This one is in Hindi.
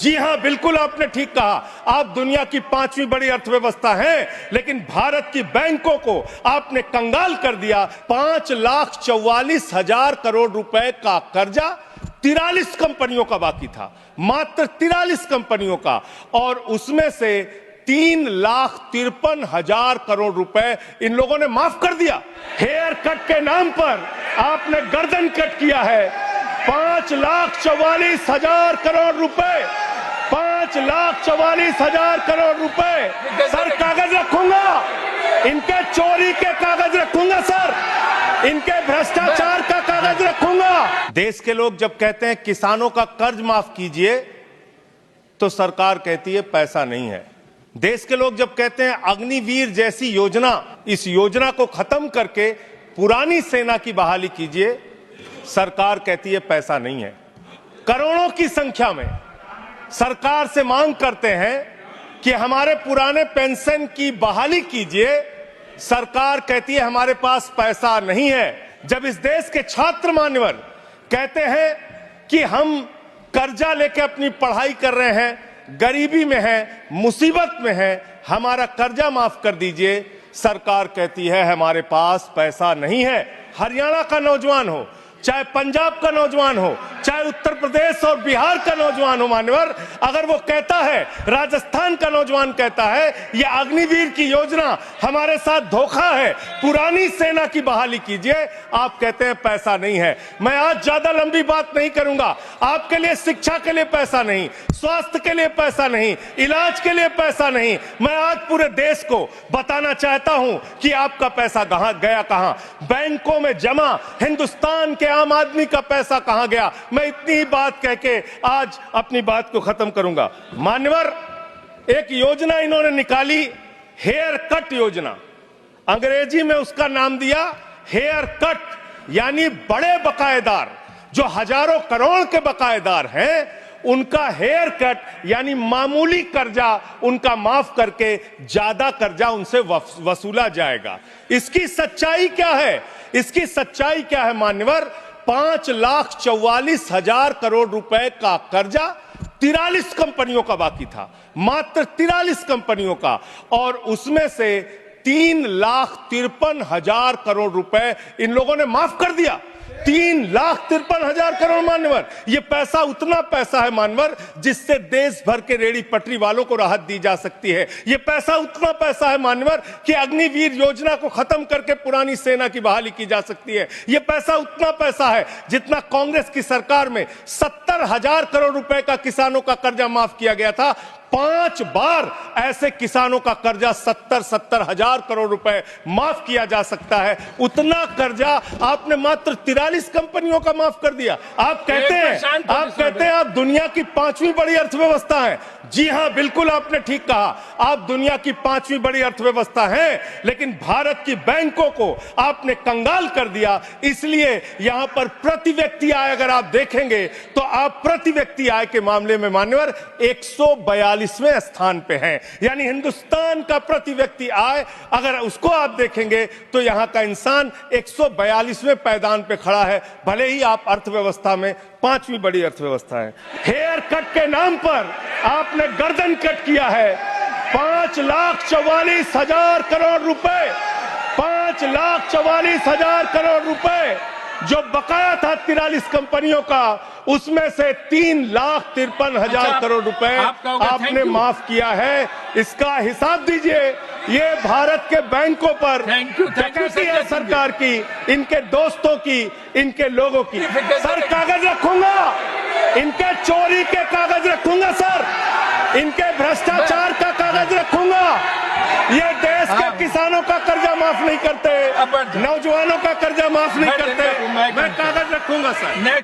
जी हां, बिल्कुल आपने ठीक कहा। आप दुनिया की 5वीं बड़ी अर्थव्यवस्था हैं, लेकिन भारत की बैंकों को आपने कंगाल कर दिया। 5,44,000 करोड़ रुपए का कर्जा 43 कंपनियों का बाकी था, मात्र 43 कंपनियों का, और उसमें से 3,53,000 करोड़ रुपए इन लोगों ने माफ कर दिया। हेयर कट के नाम पर आपने गर्दन कट किया है। 5,44,000 करोड़ रुपए, 5,44,000 करोड़ रुपए। सर कागज रखूंगा, इनके चोरी के कागज रखूंगा सर, इनके भ्रष्टाचार का कागज रखूंगा। देश के लोग जब कहते हैं किसानों का कर्ज माफ कीजिए, तो सरकार कहती है पैसा नहीं है। देश के लोग जब कहते हैं अग्निवीर जैसी योजना, इस योजना को खत्म करके पुरानी सेना की बहाली कीजिए, सरकार कहती है पैसा नहीं है। करोड़ों की संख्या में सरकार से मांग करते हैं कि हमारे पुराने पेंशन की बहाली कीजिए, सरकार कहती है हमारे पास पैसा नहीं है। जब इस देश के छात्र मान्यवर कहते हैं कि हम कर्जा लेके अपनी पढ़ाई कर रहे हैं, गरीबी में है, मुसीबत में है, हमारा कर्जा माफ कर दीजिए, सरकार कहती है हमारे पास पैसा नहीं है। हरियाणा का नौजवान हो, चाहे पंजाब का नौजवान हो, चाहे उत्तर प्रदेश और बिहार का नौजवान हो मान्यवर, अगर वो कहता है, राजस्थान का नौजवान कहता है ये अग्निवीर की योजना हमारे साथ धोखा है, पुरानी सेना की बहाली कीजिए, आप कहते हैं पैसा नहीं है। मैं आज ज्यादा लंबी बात नहीं करूंगा। आपके लिए शिक्षा के लिए पैसा नहीं, स्वास्थ्य के लिए पैसा नहीं, इलाज के लिए पैसा नहीं। मैं आज पूरे देश को बताना चाहता हूं कि आपका पैसा कहां गया, कहां बैंकों में जमा हिंदुस्तान के आम आदमी का पैसा कहां गया। मैं इतनी ही बात कह के आज अपनी बात को खत्म करूंगा। मान्यवर, एक योजना इन्होंने निकाली, हेयर कट योजना। अंग्रेजी में उसका नाम दिया हेयर कट, यानी बड़े बकायेदार जो हजारों करोड़ के बकायेदार हैं, उनका हेयर कट यानी मामूली कर्जा उनका माफ करके ज्यादा कर्जा उनसे वसूला जाएगा। इसकी सच्चाई क्या है? इसकी सच्चाई क्या है मान्यवर? 5,44,000 करोड़ रुपए का कर्जा 43 कंपनियों का बाकी था, मात्र 43 कंपनियों का, और उसमें से 3,53,000 करोड़ रुपए इन लोगों ने माफ कर दिया। 3,53,000 करोड़ मान्यवर, ये पैसा उतना पैसा है मान्यवर जिससे देश भर के रेड़ी पटरी वालों को राहत दी जा सकती है। ये पैसा उतना पैसा है मान्यवर कि अग्निवीर योजना को खत्म करके पुरानी सेना की बहाली की जा सकती है। ये पैसा उतना पैसा है जितना कांग्रेस की सरकार में 70,000 करोड़ रुपए का किसानों का कर्जा माफ किया गया था। 5 बार ऐसे किसानों का कर्जा 70,000 करोड़ रुपए माफ किया जा सकता है। उतना कर्जा आपने मात्र 43 कंपनियों का माफ कर दिया। आप कहते हैं आप दुनिया की 5वीं बड़ी अर्थव्यवस्था है। जी हां, बिल्कुल आपने ठीक कहा। आप दुनिया की 5वीं बड़ी अर्थव्यवस्था हैं, लेकिन भारत की बैंकों को आपने कंगाल कर दिया। इसलिए यहां पर प्रति व्यक्ति आय अगर आप देखेंगे तो आप प्रति व्यक्ति आय के मामले में मान्यवर 142वें स्थान पे हैं। यानी हिंदुस्तान का प्रति व्यक्ति आय अगर उसको आप देखेंगे तो यहां का इंसान 142वें पैदान पे खड़ा है, भले ही आप अर्थव्यवस्था में 5वीं बड़ी अर्थव्यवस्था है। हेयर कट के नाम पर आपने गर्दन कट किया है। 5,44,000 करोड़ रुपए, 5,44,000 करोड़ रुपए जो बकाया था 43 कंपनियों का, उसमें से 3,53,000 करोड़ रुपए आपने माफ किया है। इसका हिसाब दीजिए। ये भारत के बैंकों पर डकैती है सरकार की, इनके दोस्तों की, इनके लोगों की। सर कागज रखूंगा, इनके चोरी के कागज रखूंगा सर, इनके भ्रष्टाचार का कागज रखूंगा। ये देश के किसानों का कर्जा माफ नहीं करते, नौजवानों का कर्जा माफ नहीं करते। मैं कागज रखूंगा सर।